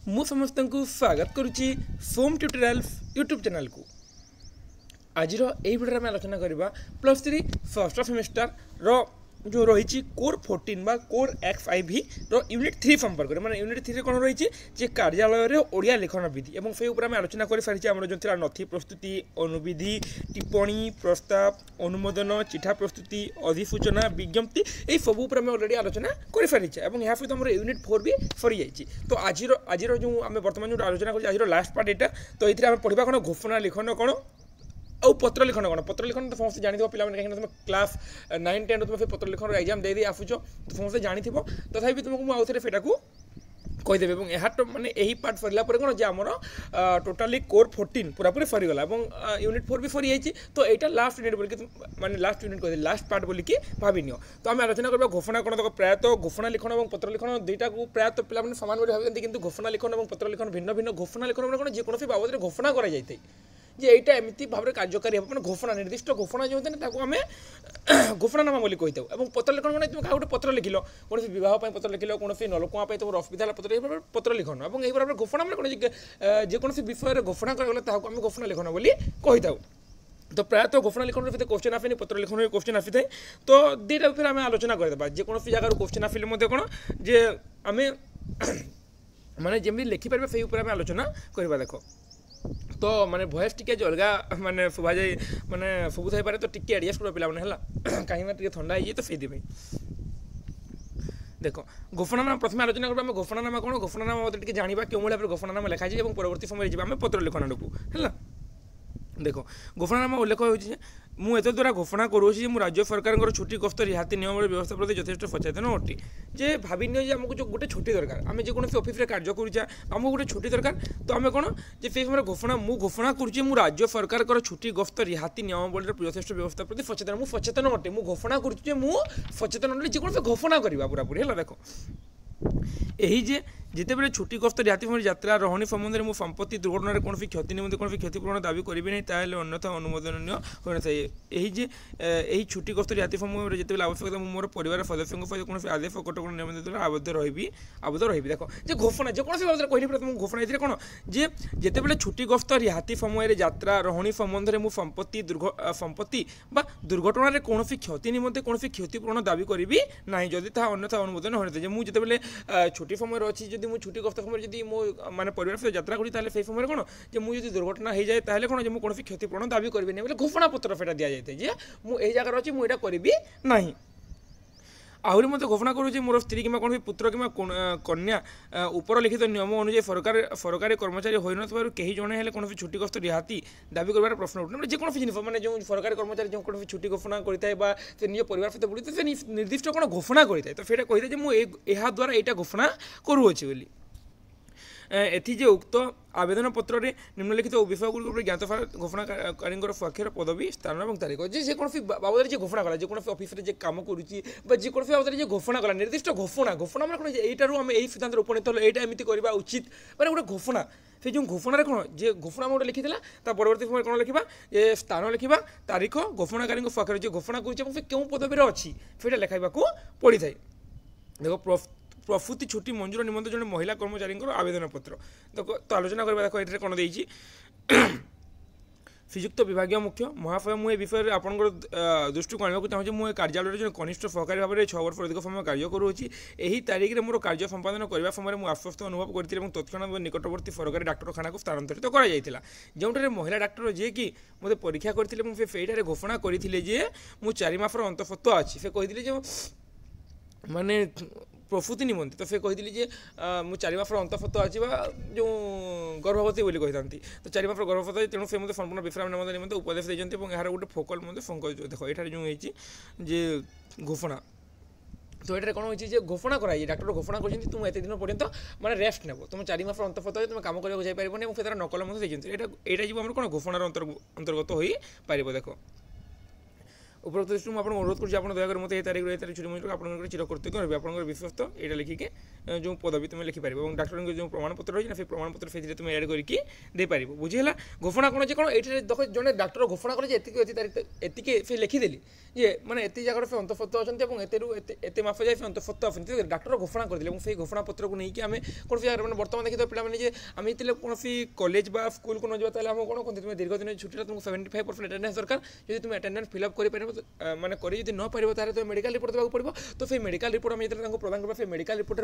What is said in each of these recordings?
मु समस्त को स्वागत करुच्ची सोम ट्यूटोरियल्स यूट्यूब चैनल को। आज भिडियो में आलोचना करवा +3 फर्स्ट सेमिस्टर रो जो रही कोर 14 बा कोर X5 रो यूनिट 3 संपर्क में माने यूनिट 3 कौन रही जे कार्यालय ओडिया लेखन विधि और से ऊपर आलोचना कर सारी आम जो नथी प्रस्तुति अनुविधि टिप्पणी प्रस्ताव अनुमोदन चिठा प्रस्तुति अधिसूचना विज्ञप्ति ये सब अलरेडी आलोचना कर सारी यहाँ सहित आम यूनिट 4 भी सरी जाइए। तो आज जो आम बर्तमान जो आलोचना कर आज लास्ट पार्ट यहाँ तो ये पढ़ा कौन घोषणा लिखन कौन और पत्र लिखन कौन पत्र लिखन तो समस्त जानी पे कहीं तुम क्लास 9-10 तुम पत्र लिखन एग्जाम दे आसुच तो समस्त जानी तथापि तुमको आउ थे फेटा कहीदेवे और यहाँ तो मैंने यही पार्ट सरला कौन जे आमर टोटाली कोर 14 पूरापूरी सरीगला और यूनिट 4 भी सरी जाइए। तो यहाँ लास्ट यूनिट बोलिक माने लास्ट यूनिट कह लास्ट पार्ट बोलिकी भावी नियो। तो आम आलोचना करवा घोषणा कौन तो प्रायतः घोषणा लिखन और पत्र लिखन दुईटा को प्रायतः पे सामान बोली भावती कि घोषणा लिखन और पत्र लिखन भिन्न भिन्न। घोषणा लिखन कौन जेकोसी बाबद घोषणा कर जे एटा एमती भाव में कार्यकारी हम मैंने घोषणा निर्दिष्ट घोषणा जो होता है आम घोषणानामा बोली कही था। पत्र लिखन मैंने तुम क्या गोटे पत्र लिखल कौन बह पत्र लिखल कौन नलकुआ तुम असुविधा पत्र पत्र लिखन और यही भाव घोषणा मैंने कौन जेकोसी विषय घोषणा कराला आम घोषणा लिखन बोली कही था। तो प्रायतः घोषणा लिखन फिर क्वेश्चन आसे पत्र लिखन क्वेश्चन आसी थाए। तो दुईटा फिर आम आलोचना करदे जेकोसी जगह क्वेश्चन आसिले कौन जे आम माने जमी लिखिपारे से आम आलोचना करवा। देख तो माने वॉइस टिके अलगा माने शुभा जाए माने शुभ थाई पारे तो टिके एडजस्ट कर पे कहीं टे थंडा है तो से देख घोषणानामा प्रथम आलोचना करबा घोषणानामा कौन घोषणानामा मत टे जाना क्यों भाव घोषणानामा लिखाई और परवर्ती समय जाए पत्र लिखन को है। देख घोषणानामा उल्लेख होती मुझे द्वारा घोषणा करुँच राज्य सरकार छुट्टी गस्त रिहाती नियम व्यवस्था प्रति यथेष सचेतन अटे जे भावी नि आमको जो गोटे छुट्टी दरकार आम जेकोसी ऑफिस कार्य करुचा आमको गोटे छुट्टी दरकार तो आम कौन जे से समय घोषणा मु घोषणा करुँच राज्य सरकार छुट्टी गस्त रिहाती नियम यथेष व्यवस्था प्रति सचेतन मुझे सचेतन अटे मु घोषणा करुँच मु सचेतन अटे जेकोसी घोषणा करवा पूरापूरी है। देख यही जे जितेबाला छुट्टी गस्त रिहाती समय यात्रा रही संबंध में संपत्ति दुर्घटना कौन क्षति निम्ते कौन क्षतिपूरण दाबी करी नहीं ताल अन्यथा अनुमोदन हो न था। यही छुट्टी गस्त रिहाती समय जिते आवश्यकता मोर परिवार सदस्यों सहित कौन आदेश कटक नियम द्वारा आबद्ध रही। देख जे घोषणा जेकोसी बाबद कहनी प्रथम घोषणा ये कौन जे जितेबाला छुट्टी गस्त रिहाती समय यात्रा रही संबंध में संपत्ति दुर्घटना कौन क्षति निम्ते कौन क्षतिपूरण दाबी करी ना जदि अन्यथा अनुमोदन हो न था। मुझे जितेबाला छुट्टी समय अच्छी जब मुझे छुट्टी गस्त समय जब मो माने परिवार सहित यात्रा करी से समय कौन जो मुझे दुर्घटना हो जाए ताहले कौन जो कौन क्षतिपूरण दाबी करी नहीं बोले घोषणा पत्र फेटा दि जाए जे मुझे जगह अच्छी मुझे करी ना। आहरी मत घोषणा करुँच मोर स्त्री कि कौन पुत्र कि कन्या उपर लिखित नियम अनुसार सरकारी कर्मचारी हो नही जड़े कौन छुट्टी गस्त रिहाती दाबी कर प्रश्न उठे जेको जिन मैंने जो सरकारी कर्मचारी जो कौन छुट्टी घोषणा करते निज परिवार सहित बुड़ी से निर्दिष्ट कौन घोषणा करता तो फिर कही मुझे द्वारा यहाँ घोषणा करुँच बोली। एथि जे उक्त आवेदन पत्र में निम्नलिखित विषयगुड़ ज्ञात घोषणाकारी स्वाक्षर पदवी स्थान और तारीख जे कौन बाबद घोषणा कला जेको ऑफिस में कम करुँची बाबद घोषणा कला निर्दिष्ट घोषणा घोषणा मैंने कौन यहीठार आम यही सिद्धांत उपनीत हल यहाँ एमती करवा उचित मैंने गोटे घोषणा से जो घोषणार कौन जे घोषणा गोटे लिखी परवर्ती समय कौन लिखा ये स्थान लिखा तारीख घोषणाकारी स्वाक्षर जे घोषणा कर क्यों पदवी अच्छी से लिखा पड़ी था। देख प्रसूति छुट्टी मंजूर निमंत्रण जड़े महिला कर्मचारी आवेदन पत्र तो आलोचना करवा। देख ये कौन देती श्रीजुक्त विभाग मुख्य महाशय मुझे विषय आप दृष्टि को आने चाहूँगी मुझे कार्यालय जो कनिष्ठ सहकारी भाव में 6 वर्ष अधिक समय कार्य करुँची यही तारीख में मोर कार्य संपादन करने समय मुझे आश्वस्त अनुभव करी तत्क्षणात निकटवर्ती सरकारी डाक्तखाना को स्थानांतरित कर जो महिला डाक्टर जी कि मत परीक्षा करते घोषणा करते जे मु 4 मासर अंतःसत्त्व अच्छी से कही माने प्रसूति निमंते तो से कही मुझे 4 मासर अंतःसत्त्व अच्छी जो गर्भवती बोली कही था तो 4 मासर गर्भवती तेणु से मतलब संपूर्ण विश्राम नेम निमंते उपदेश देते यार गोटे फोकल मतलब संकल्प देख ये जो जे घोषणा तो ये कौन हो घोषणा कराई डाक्टर घोषणा कर तुम एत दिन पर्यंत मैंने रेस्ट नेब तुम 4 मासर अंतःसत्त्व तुम कम करने जापर और से नकल यहाँ जो कौन घोषणार अंतर्गत हो पार। देख उपरोक्त दृष्टि मुझे अनुरोध करुँच आप दयाकर मत तारीख तारीख छुट्टी मुझे आप चिरकृतज्ञ रही आपंकर विश्वस्त यहाँ लिखिकी जो पदवी तुम लिखिपार और डाक्टर जो प्रमाणपत्र रही है प्रमाणपत्र से तुम एड करके देपार बुझीगला घोषणा कौन कौन ये देख जड़े डाक्टर घोषणा कले एति से लिखिदेली जे मैंने एति जगह से अंतफत्त अच्छा एत माफ जाए अंतफत्त अच्छे डाक्टर घोषणा करदे से घोषणा पत्र को लेकिन आम कौन जगह मैंने बर्तमान देखिए पे आम ये कौन कॉलेज बा स्कूल को न जाता है कौन कहते तुम दीर्घ दिन छुट्टी तुमको 75% अटेंडेंस दरकार जो तुम अटेंडेंस फिलअप कर माने करी न पार तुम मेडिकल रिपोर्ट देवाक पड़ो तो फिर मेडिकल रिपोर्ट आम जो प्रदान करवा मेडिकल रिपोर्ट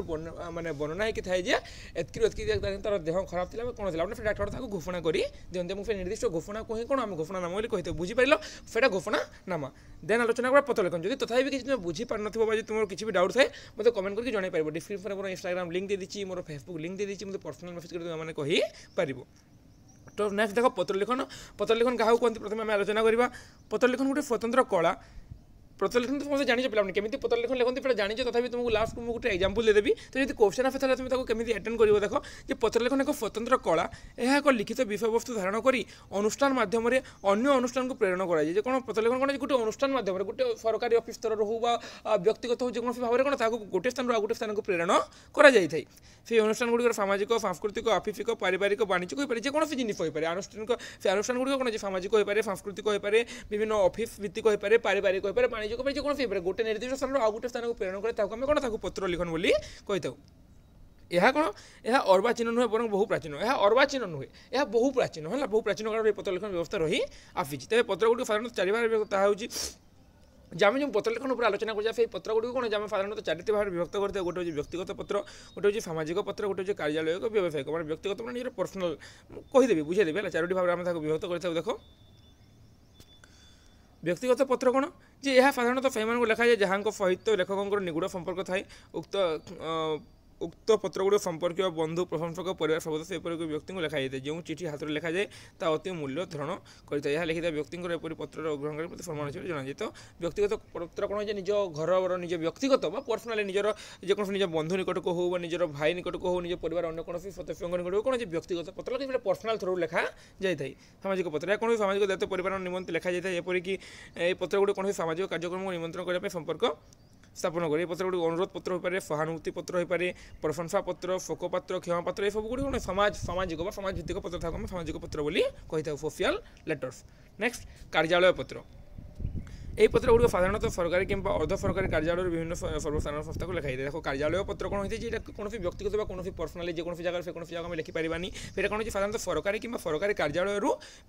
माने वर्णना होती थाए एतकी तार देह खराब थी कौन थी फिर डाक्टर ताको घोषणा कर दिखते फिर निर्दिष्ट घोषणा को ही कौन आम घोषणा नाम कही बुझीपार फिर घोषणा नामा देन आलोचना करा पत्र लेखन जब तथा भी तुम बुझीपार न तुम किसी भी डाउट थाए मतलब कमेंट करके जन पार डिस्क्रिप्शन में मोर इंस्टाग्राम लिंक दे दी मोर फेसबुक लिंक दे दी मतलब पर्सनल मेसेज कर मैंने कही पार तो नेक्स्ट देख पत्र लिखन क्या कहते प्रथम आम आलोचना करवा पत्र लिखन गोटे स्वतंत्र कला पत्र लिखन तो तुम जानी पे केमी पत्र लिखन लिखते पे जानी तथा तुमको लास्ट मुझे गोटे एग्जाम्पल देदेवी तो जो क्वेश्चन आफे तुम केमी अटेंड कर देख जो पत्र लिखन एक स्वतंत्र कला यह एक लिखित विषय वस्तु धारण कर अनुष्ठान मध्यम अन्य अनुष्ठान को प्रेरण कराए कौन पत्र लिखन कौन गोटे अनुष्ठान मध्यम गोटे सरकारी ऑफिस स्तर हो व्यक्तिगत हो जो भाव में कौन गोटे स्थान आउ गोटे स्थान को प्रेरण कराई से अनुष्ठान गुड़िक सामाजिक सांस्कृतिक आफिफिक पारिवारिक वाणिज्यिक हो पाए जेकोसी जिन हो पाए आनुष्ठानिक से अनुष्ठान गुड़िक कौन सामाजिक हो पाए सांस्कृतिक हो पाए विभिन्न ऑफिस भित्तिक हो पाए पारिवारिक हो पाए वाणिज्यिक हो कौन हो पाए गोटे निर्दिष्ट स्थान आउ गोटे स्थान को प्रेरण करें आम कौन पत्र लिखन बोली कही यह कौन यह अर्वाचीन नुहे बर बहु प्राचीन यह अर्वाचीन नुहे यह बहु प्राचीन है बहु प्राचीन काल पत्र लिखन व्यवस्था रही आसी तेज पत्र गुड़ साधारण चार भाग ताकि जब जो पत्र लिखन आलोचना कर पत्र गुड़ कौन आम साधारण चारिटी भाग विभक्त करते गोटे हूँ व्यक्तिगत पत्र गोटे हूँ सामाजिक पत्र गोटे हूँ कार्यालय व्यवसायिक मैं व्यक्तिगत मैंने निज पर्सनाल कहीदेवी बुझेदेवी है चारोटी भाव में विभक्त करते देख व्यक्तिगत पत्र कौन जे यह साधारणतः से लिखा जाए जहाँ सहित लेखकों निगूढ़ संपर्क थाए उक्त पत्र गुड़ संपर्क बंधु प्रशंसक परिवार सदस्य एपरी व्यक्ति को लिखा जाए जो चिठी हाथ में लिखा जाए ता अति मूल्य धारण करता है लिखिता व्यक्ति एपरी पत्र ग्रहण कर सम्मान हिसाब से जनाए तो व्यक्तिगत पत्र कौन निज घर निज व्यक्तिगत पर्सनाली निजर जेको निज बंधु निकट को हो निजर भाई निकट को हो निज परिवार अन्य कौन सदस्य निकट को कौन व्यक्तिगत पत्र कि पर्सनाल थ्रू लिखा जाए सामाजिक पत्र या कौन सामाजिक दायित्व परिवार निमंत्रण लिखा जाए एपरिक पत्र गुड़ कौन सामाजिक कार्यक्रम को निमंत्रण करने संपर्क स्थापन कर पत्र गुड़ अनुरोध पत्र हो पाए सहानुभूति पत्र हो पाए प्रशंसा पत्र शोकपत्र क्षमापत्र ये सब गुड़ सामाजिक समाज भित्तिक पत्र था सामाजिक पत्र बोली कही था सोशल लेटर्स। नेक्स्ट कार्यालय पत्र यही पत्र गुड़ साधारणतः सरकारी कि अर्ध सरकारी कार्यालय विभिन्न सर्वसाधारण संस्था को लिखाई देखो कार्यालय पत्र कौन होती है कौन व्यक्तिगत कौन पर्सनाली जेकोसी जगह से कौन जगह में लिखिपारानी फिर कौन साधारणतः सरकारी कि सरकारी कार्यालय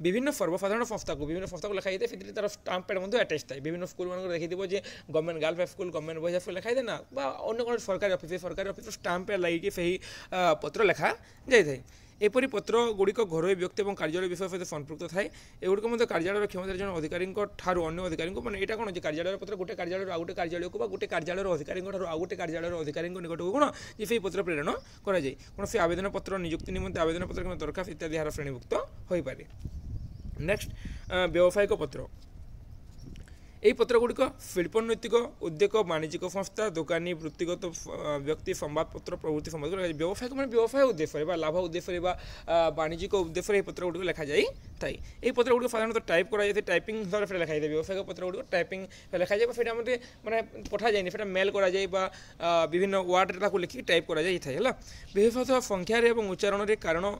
विभिन्न सर्वसाधारण संस्था को लिखाई फिर तार स्टाम्प पैड अटैच थाए विभिन्न स्कूल मान देखी government girls high school government boys high school लिखाई देना अन्य कौन सरकारी ऑफिस स्टाम्प पैड लगे से पत्र लिखा जाए एपरी पत्र गुड़िक घरोई व्यक्ति और कार्यालय विषय सहित संपृक्त थाए एगुड़िक कार्यालय क्षमता जन अधिकारी अन्य अधिकारी मैंने यहाँ कौन कार्यालय पत्र गोटे कार्यालय आउ गोटे कार्यालय को गोटे कार्यालय अधिकारी आउ गोटे कार्यालय अधिकारी निकट को कौन ये पत्र प्रेरण कराए कौन से आवेदन पत्र नियुक्ति निमंत्रण आवेदन पत्र कि दरखास्त इत्यादि यार श्रेणीभुक्त हो पाए। नेक्स्ट व्यावसायिक पत्र यही पत्र गुड़िक शिल्पोन्नैतिक उद्योग वाणिज्यिक संस्था दुकानी वृत्तिगत व्यक्ति संवादपत्र प्रवृत्ति संवाद व्यवसाय मैंने व्यवसाय उद्देश्य लाभ उद्देश्य वाणिज्यिक उद्देश्य पत्र गुड़िक लिखा जाए यही पत्र गुड़िक साधारणतः टाइप कराई टाइपिंग हिसाब से लिखाई व्यवसायिक पत्र गुड़िक टाइपिंग लिखा जाए फिर मैंने पठा जाए फिर मेल कराए विभिन्न वार्ड को लिखिक टाइप कराई विशेषतः संख्यार और उच्चारण कारण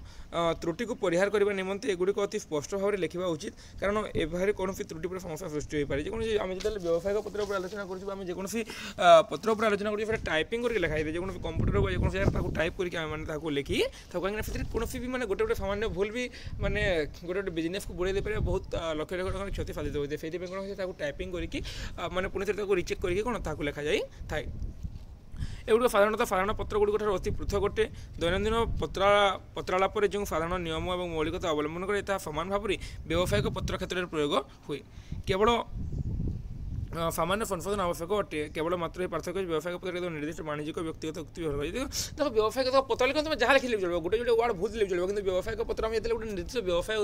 त्रुटि को परिहार करने निमंते एगुड़िक अति स्पष्ट भाव में लिखा उचित कारण एवं कौन त्रुटि पर समस्या सृष्टि हो पाए आम जो व्यवसायिक पत्र पर आलोचना करें जेकोसी पत्र पर आलोचना करें टाइपिंग करके लिखाई जो कंप्यूटर जो टाइप करके लिखी कहीं कौन भी मैंने गोटे गोटे सामान्य भूल भी मैंने गोटे गोटे बिजनेस को बुड़े पारे बहुत लक्ष लक्ष टका क्षति साधित होता है से कौन टाइपिंग करके मैंने पुणी थे रिचेक करके कौन लिखा जाए थाए एगुड़ साधारणतः साधारण पत्र गुड़िक अति पृथक गोटे दैनन्दिन पत्रालाप जो साधारण नियम और मौलिकता अवलम्बन करे सामान भाव में व्यावसायिक पत्र क्षेत्र में प्रयोग हुए केवल सामान्य संशोधन आवश्यक अटे केवल मात्र ये पार्थक्य व्यवसायिक पत्र निर्दिष्ट वाणिज्यिक व्यक्तिगत उक्ति व्यवहार देखो व्यवसायिक पत्र लिखा तुम जहाँ लिखिले चलो गोटे गोटे वार्ड भूल लिखि चलो कि व्यवसायिक पत्र आम जो गोटे निर्दिष्ट व्यवसाय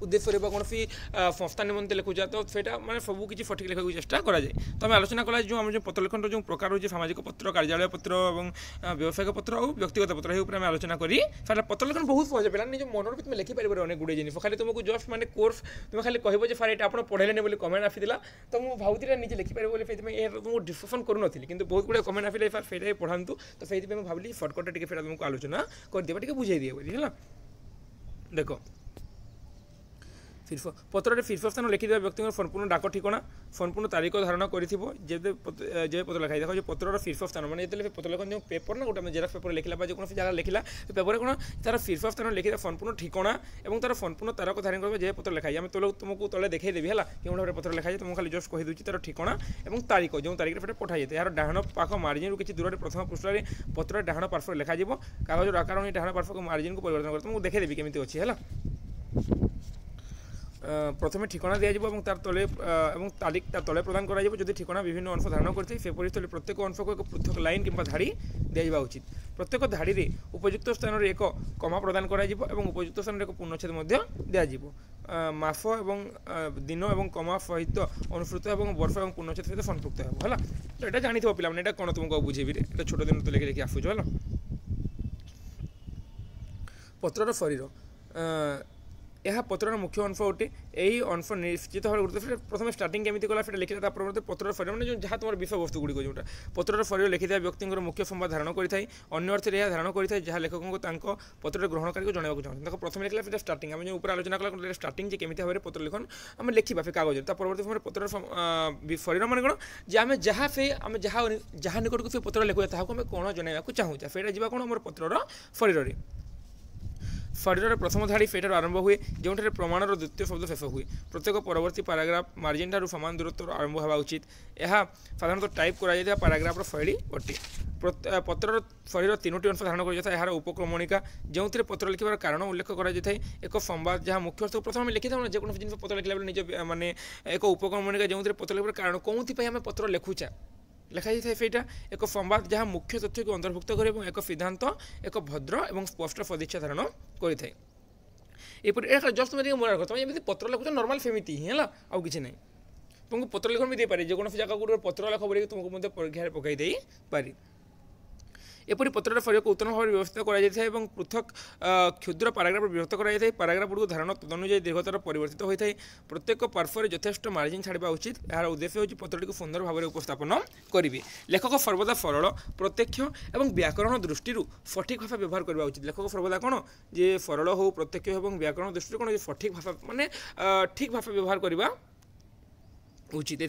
उद्देश्य कौन संस्था निमंते लिखुचा तो सेटा मैंने सब किसी सठिक लिखा चेष्टा कराए तो आम आलोचना कला जो आम जो पत्र लिखन जो प्रकार हो सामाजिक पत्र कार्यालय पत्र और व्यवसायिक पत्र और व्यक्तिगत पत्र ये आम आलोचना करी पत्र लिखन बहुत सहज पे निज मन भी तुम लिखिपार अनेक गुड़े जिन खाली तुमको जस्ट मैंने कोर्स तुम खाली कह फार ये आप पढ़े कमेंट आसी तो मुझे भावुला निजे लिखिपारे बोले तुमको डिस्कसन करूनी कि बहुत गुड़ा कमेंट आसे फेटा पढ़ातु तो से भाविली सर्टकट टे फेटा तुमको आलोचना करदे टे बुझे दिए बोली है देख पत्र शीर्ष स्थान लिखिदा व्यक्ति संपूर्ण डाक ठिकाना संपूर्ण तारीख धारण कर पत्र लिखाई देख पत्र शीर्ष स्थान मैंने जो पत्र लिखन जो पेपर ना गोटे जेरक्स पेपर लिखला जो जगह लिखला पेपर कौन तार शीर्ष स्थान लिखिदा संपूर्ण ठिकाना और तार संपूर्ण तारक धारण कर जे पत्र लिखाई आम तुमको तले देखदेवी है क्यों भाव पत्र लिखाई तुमको खाली जस्ट कहीदे तार ठिकाना और तारीख जो तारीख में पठाई जाए यार डाण पाख मार्जिन किसी दूर प्रथम पृष्ठ में पत्र डाण पार्श्व लिखा कागज आकार डाण पार्श्व मार्जिन को परिवर्तन कर तुमको देखदेवी केमी अच्छी है प्रथम ठिकाना दिज्व तार तले तारीख तार तले प्रदान कर ठिकाना विभिन्न अंश धारण करते स्थल प्रत्येक अंश को एक पृथक लाइन कि धाड़ी दिजा उचित प्रत्येक धाड़ी में उपयुक्त स्थान में एक कमा प्रदान कर उपयुक्त स्थान एक पूर्णछेद दिज्व मास और दिन और कमा सहित अनुसृत और वर्ष और पूर्णछेद सहित संपृक्त है तो यहाँ जानी पे ये कौन तुमको बुझेबी ये छोट दिन तो लिखी आसुच है पत्रर शरीर यह पत्र मुख्य अंश अटे यही अंश निश्चित भाव गुरुत्व प्रथम स्टार्टिंग केमी कला लिखा परवर्त पत्र शरीर मैंने जहाँ तुम विषय वस्तु गुड़िक जो पत्र शरीर लिखिता व्यक्ति मुख्य संवाद धारण करें अन्य अर्थ यह धारण करें जहाँ लेखकों को पत्र ग्रहणकारी को जनवाक चाहते देखो प्रथम लिखला स्टार्टिंग आम जो ऊपर आलोचना कला स्टार्टिंग केमी भाव में पत्र लिखन आम लिखा से कागज परवर्त समय पत्र शरीर मान कौन आम जहाँ से आम जहाँ निकट को से पत्र लिखुआ आम कौन जनवाक चाहूँ से जा कौन आम पत्रर शरीर शरीर प्रथम धाड़ी फेटार आरंभ हुए जो प्रमाणर द्वितीय शब्द शेष हुए प्रत्येक परवर्ती पाराग्राफ मार्जिन ठार सामान दूरत्व आरंभ होगा उचित यह साधारणतः टाइप कर पाराग्राफर शैली अटे पत्रर शरीर तीनोटी अंश धारण कर यार उपक्रमणिका जो पत्र लिखार कारण उल्लेख कर एक संवाद जहाँ मुख्य अर्थ प्रथम लिखी था जेको जिन पत्र लिखला निज माने एक उपक्रमणिका जो पत्र लिखार कारण कौन आम पत्र लिखुचा लिखाई था सेटा एक संवाद जहाँ मुख्य तथ्य को अंतर्भुक्त करे एक सिद्धांत एक भद्र और स्पष्ट सदिच्छा धारण करें ये जस्ट तुम मन रख तुम पत्र लिखुच नर्माल सेमती ही है आउ कि ना तुमको पत्र लिखन भी दे पारे जेको जगह गोटे पत्र लिख बोल तुमको परीक्षा पकई दे पारे एपरी पत्रर शरीर को उत्तम भाव व्यवस्थित कर पृथक क्षुद्र पाराग्राफ विभक्त कर पाराग्राफ गुड़ धारण तदनुजाई दीर्घतार परिवर्तित होता है प्रत्येक पार्श्वर यथेष्ट मार्जिन छाड़ा उचित यार उद्देश्य होगी पत्रटी को सुंदर भाव में उपस्थापन करेंगे लेखक सर्वदा सरल प्रत्यक्ष और व्याकरण दृष्टि सठिक भाषा व्यवहार करवा उचित लेखक सर्वदा कौन जे सरल हो प्रत्यक्ष और व्याकरण दृष्टि कौन सठिक भाषा माने ठीक भाषा व्यवहार करवा उचित ए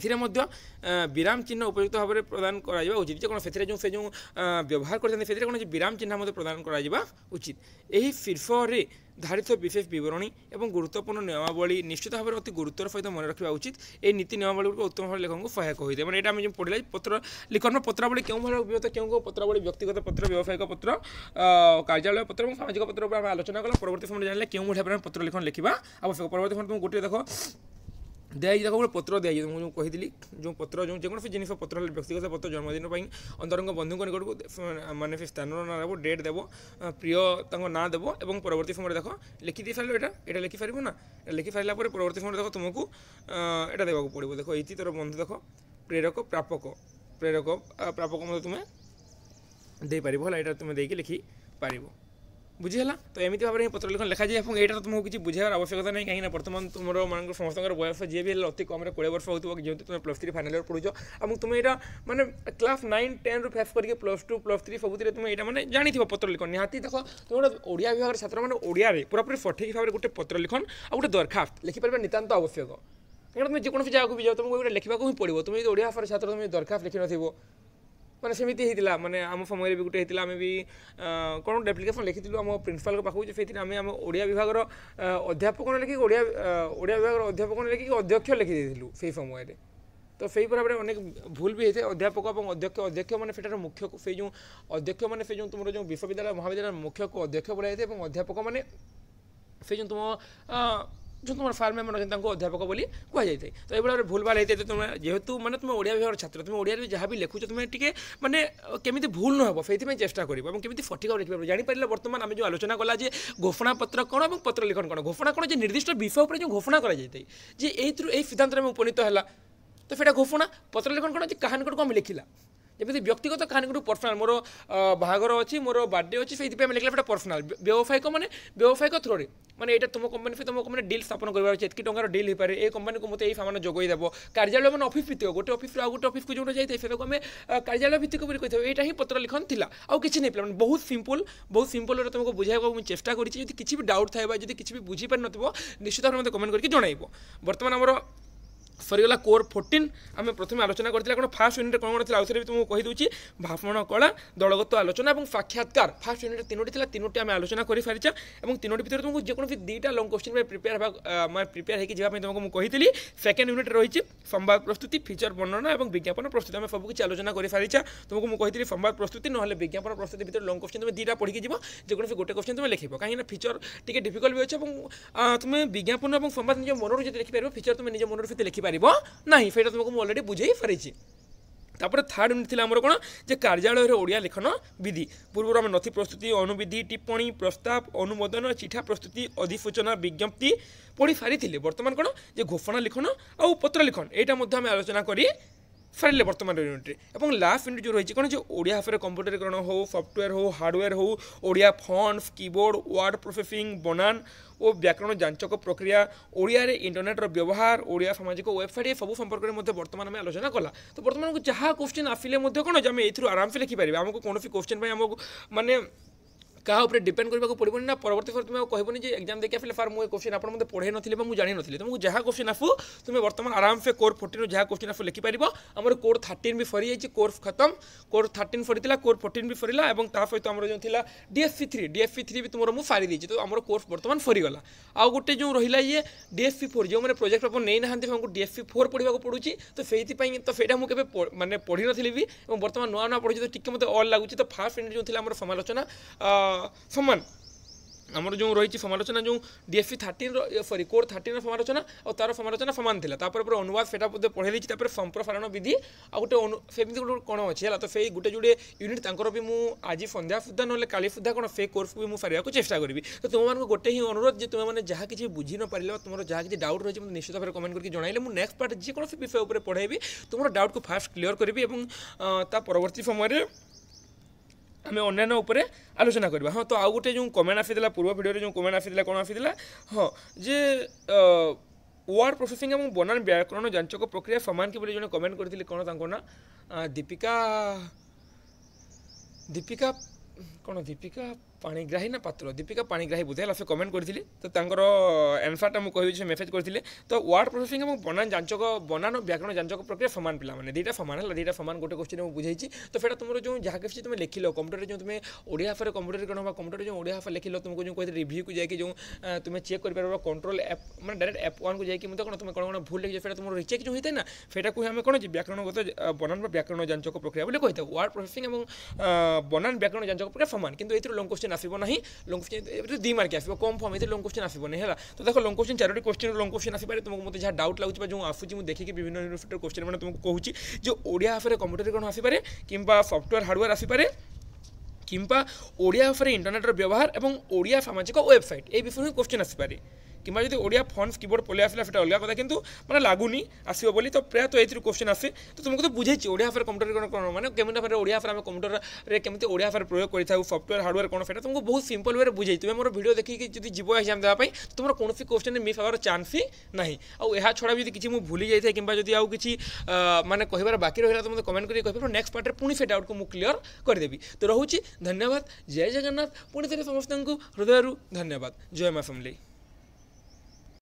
विराम चिन्ह उपयुक्त भाव में प्रदान करा उचित कौन से जो व्यवहार करते कौन विराम चिन्ह प्रदान करा उचित यही शीर्ष में धारित विशेष विवरणी और गुरुत्वपूर्ण नियमावली निश्चित भाव में अति गुरुत्वर सहित मन रखा उचित ये नीति नियमावली को उत्तम भाव लेखक को सहायक होता है मैंने यहाँ जो पढ़ा पत्र लिखन में पत्रावली क्यों भाव विभक्त क्यों पत्रावली व्यक्तिगत पत्र व्यावसायिक पत्र कार्यालय पत्र और सामाजिक पत्र आलोचना कला परवर्त समय जान क्यों भाव में पत्र लिखन लिखा आवश्यक परवर्त समय तुम गोटे देख दिखाई देखो गोटे पत्र दिखाई मुझे कही जो पत्र जो जेको जिन पत्र व्यक्तिगत पत्र जन्मदिन अंतरंग बंधु निकट को माने से स्थान ना देव डेट देव प्रिय ना देव और परवर्ती समय देख लिखि दी सारे यहाँ लिखि पार ना लिखि सारा परवर्ती समय देख तुमको यहाँ देवा पड़ो देख ये तोर बंधु देख प्रेरक प्रापक प्रापक तुम्हें दे पार है यहाँ तुम्हें देकी लिखि पार बुझीगला तो एमती भाव में पत्र लिखन लिखा जाए और यहाँ तुमको किसी बुझार आवश्यकता नहीं कहीं बर्तमान तुम मान समस्त बयस जी भी अति कम 20 वर्ष होती जो तुम +3 फाइनल ईयर पढ़ुच और तुम यहाँ मैंने क्लास 9 10 रु फेस करके +2 +3 सबुति तुम यहाँ मैंने जानी पत्र लिखन निहाती देख तुम गोटे ओडिया विभाग छात्र मैंने ओडिया पूरापूरी सठिक भाव में गोटे पत्र लिखन और गोटे दरखास्त लिखिपार नितांत आवश्यक कहीं तुम जेकोसी जगह भी जाओ तुमको गोटे लिखा ही पड़ो तुम ओडिया भाषार छात्र तुम दरखास्त लिखि न मैंने सेमती होता माने आम समय भी गोटे होता आम भी कौन गोटे एप्लिकेसन लिखी आम प्रिंसिपाल पाखु से आम ओडिया विभाग अध्यापक लिखिक ओडिया विभाग अध्यापक लिखिक अध्यक्ष लिखिदेलु से समय तो से भाव में अनेक भूल भी होता है अध्यापक और अध्यक्ष अध्यक्ष मैंने फेटार मुख्य से जो अध्यक्ष मैंने से जो तुम जो विश्वविद्यालय महाविद्यालय मुख्य को अध्यक्ष बोला जाए और अध्यापक मैंने से जो तुम जो तुम फार्म मेम्बर अच्छे अध्यापक बोली कहुई तो ये भाव भूल भाल होते तो तुम जेहेतु मैंने तुम ओडिया विभाग छात्र तुम ओडिया जहाँ भी लिखुच तुम टे मैंने केमी भूल न हो से चेष्टा करें सठिक लिखिपार जापर बर्तमान आम जो आलोचना कला घोषणा पत्र कौन और पत्र लिखन कौन घोषणा कौन निर्दिष्ट विषय पर जो घोषणा कर सिद्धांत में उपनीत है तो फिर घोषणा पत्र लिखन कौन कहानी को आम लिखला जमी व्यक्तिगत कहानी को पर्सनाल मोर बाहागर अच्छी मोर बर्थडे अच्छी से लिखला पर्सनाल व्यवसायिक मैंने व्यवसायिक थ्रोरे मैंने यहाँ तुम कंपनी तुम कंपनी डील स्थापन कर एतकी टंकार डील हो पाए ये कंपनी को मतलब ये सामान जोगईदेव कार्यालय मैंने ऑफिस भित्तिक गोटे ऑफिस आउ गोटे ऑफिस को जो जाए से आम कार्यालय भित्तिक यहाँ ही पत्र लिखन थी आउ कि नहीं पे बहुत सिंपल तुमको बुझाइबा मुझे चेष्टा करी किसी भी डाउट थाए कि किसी भी बुझीपार नो निश्चित भाव में कमेंट करके जनइब बर्तमान आमर सरीगला कोर 14 आम प्रथम आलोचना करते कौन फास्ट यूनिट कौन कौन आउे भी तुमको कहीदे भाषण कला दलगत आलोचना और साक्षात्कार फास्ट यूनिट तीनोटी आम आलोचना कर सारी और तीनोटी भितर तुमको जेकोसी दुईटा लंग क्वेश्चन प्रिपेयर मैं प्रिपेयर होकर तुमको मुझे कही सेकेंड यूनिट रही संवाद प्रस्तुति फीचर वर्णना और विज्ञापन प्रस्तुति आम सबकि आलोचना कर सारी तुमको मुझे कही संवाद प्रस्तुति ना विज्ञापन प्रस्तुति भितर लंग क्वेश्चन तुम दुईटा पढ़ी जीव जेकोसी गोटे क्वेश्चन तुम लिख कहीं फीचर टी डिफिकल्ट भी अच्छे तुम विज्ञापन और संवाद निज मनर जो लिखिपार फीचर तुम निज मनर लिखिपार नहीं फेटा तुमको मुझे अलरेडी बुझे सारी तापर थर्ड यूनिट थी आमर कौन जे कार्यालय ओडिया लिखन विधि पूर्व आम नथि प्रस्तुति अनुविधि टिप्पणी प्रस्ताव अनुमोदन चिठा प्रस्तुति अधिसूचना विज्ञप्ति पढ़ी सारी बर्तमान कौन जे घोषणा लिखन और पत्र लिखन यहाँ आम आलोचना करी सारे बर्तमान यूनिट्रे और लास्ट यूनिट जो रही कौन जो ओडिया भाषा कंप्यूटरीकरण हो सफ्टवेयर हो हार्डवेयर हो Odia fonts keyboard word processing बनान और व्याकरण जांचक प्रक्रिया ओडिया रे इंटरनेट व्यवहार ओडिया सामाजिक वेबसाइट ये सब संपर्क में बर्तमान में आलोचना कला तो बर्तमान को जहाँ क्वेश्चन आसिले कौन आम ये आराम से लिखिपारे आमको कौन क्वेश्चन आमको माने क्या डिपेंड करने पड़ो ना परवर्ती तुम कहबनी जे एग्जाम देखिए फिर फार मुझे क्वेश्चन आप मतलब पढ़े नी मुझे जानी नी तुमको जहाँ क्वेश्चन आसू तुम बर्तमान आराम से कोर 14 जहाँ क्वेश्चन आसू लिखिपार आमर कोर 13 भी सरी जाइए कोर्स खत्म कोर 13 सरी कोर 14 भी सरला और ता सहित आम जो डीएसपी 3 भी तुम मुझे सारी देती तो आम कोर्स बर्तमान सरीगला आउ गोटे जो रहा ये डीएसपी 4 जो मैंने प्रोजेक्ट पेपर नहीं ना डीएसपी 4 पढ़ा पड़ूँ तो से तो से मुझे मैंने पढ़ी नी भी बर्तमान नुआ नुआ पढ़ी तो टी मतलब अल लगुच तो फास्ट यूनिट जो आम समालोचना समान आमर जो रही समालोचना जो डीएसपी 13 सॉरी कोर 13 समालोचना और तार समालोचना सामान था अनुवाद से पढ़े दी संप्रसारण विधि आ गोटे गोटे कौन अच्छी है तो से गोटे जोड़े यूनिट भी मुझे आज संध्या सुधा ना काली सुधा कौन से कोर्स भी मुझे सारे चेष्टा करी तो तुम गोटे ही अनुरोध तुम मैंने जहाँ किसी बुझी न पारे तुम जहाँ किसी डाउट रही है निश्चित भाव कमेंट करके जनइले मुझे नेक्स्ट पार्ट जेकोसी विषय पर पढ़ेबी तुम डाउट को फास्ट क्लीयर करी और परवर्ती समय आम अन्य उपरे आलोचना करवा हाँ तो आउ गोटे जो कमेंट आसीला पूर्व वीडियो जो कमेंट आसीला कौन आसीला हाँ जे वर्ड प्रोसेसिंग और बनान व्याकरण जांचक प्रक्रिया समान कि जो कमेंट करते कौन ना दीपिका कौन दीपिका पाणीग्राही ना पात्र दीपिका पाणीग्राही बुझे से कमेंट करती तो आंसरटा मुझे कही मेसेज करते तो वर्ड प्रोसेसिंग और बनान जांचक बनान व्याकरण जांचक प्रक्रिया सामान पिला मैंने दुईटा सामान है दुईटा सामान गोटे क्वेश्चन मुझे बुझे तो फिर तुम जो जहाँ किसी तुम लिखिल कंप्यूटर जो तुम ओडिया भाषा कंप्यूटरीकरण कंप्यूटर जो ओडिया भाषा लिखिल तुमको जो कहते रिव्यू को जाकि जो तुम चेक कर पार कंट्रोल एप मैं डायरेक्ट एप 1 को जाकि मतलब कौन तुम कौन भूल लिखी फिर तुम रिचेक जो होता है ना फिर को आम कौन व्याकरणगत बनान व्याकरण जांचक प्रक्रिया बोले कही था वर्ड प्रोसेसिंग और बनान व्याकरण जांचक प्रक्रिया सामान किंतु ये लंग क्वेश्चन आसब ना लंग क्वेश्चन 2 मार्क आसो कम फॉर्म ये लंग क्वेश्चन आसबनी है तो देखो long question 4 question long question आसपे तुमको मतलब जहाँ डाउट लगे जो आसूँ मुझे देखिए विभिन्न यूनिवर्सिटी क्वेश्चन मैंने तुमको कहूँ जो ओडिया भाषा कंप्यूटरीकरण आसपे कि सफ्टवेयर हार्डवेयर आसपे किंबा ओडिया भाषा इंटरनेट व्यवहार और ओडिया सामाजिक वेबसाइट ये विषय क्वेश्चन आसपे कि जो ओडिया फॉन्ट्स कीबोर्ड पलि आसला फिर अलग कथा किंतु मैंने लगुनि आसो बोली तो प्रायः तो ये क्वेश्चन आसे तो तुमको तो बुझे ओडिया भाषा कंप्यूटरीकरण कौन मैंने केमी भाव ओडिया भाषा आम कंप्यूटर केमी ओडिया भाषा प्रयोग करें सफ्टवेयर हार्डवेयर कौन से तुमको बहुत सिंपल वे बुझे तुम्हें मोर वीडियो देखिए जब जीव एग्जाम देवाई तुम कौन क्वेश्चन मिस होवार चान्स ही ना आ छड़ा भी किसी मुझे भूली जाए कि आउ किसी माने कहबार बाकी रहा तो मतलब कमेंट करके कह नेक्स्ट पार्ट पुणी से डाउट को मुझे क्लीयर करदेवी तो रोचे धन्यवाद जय जगन्नाथ पुणी थे समस्त हृदय धन्यवाद जय माँ फैमिली।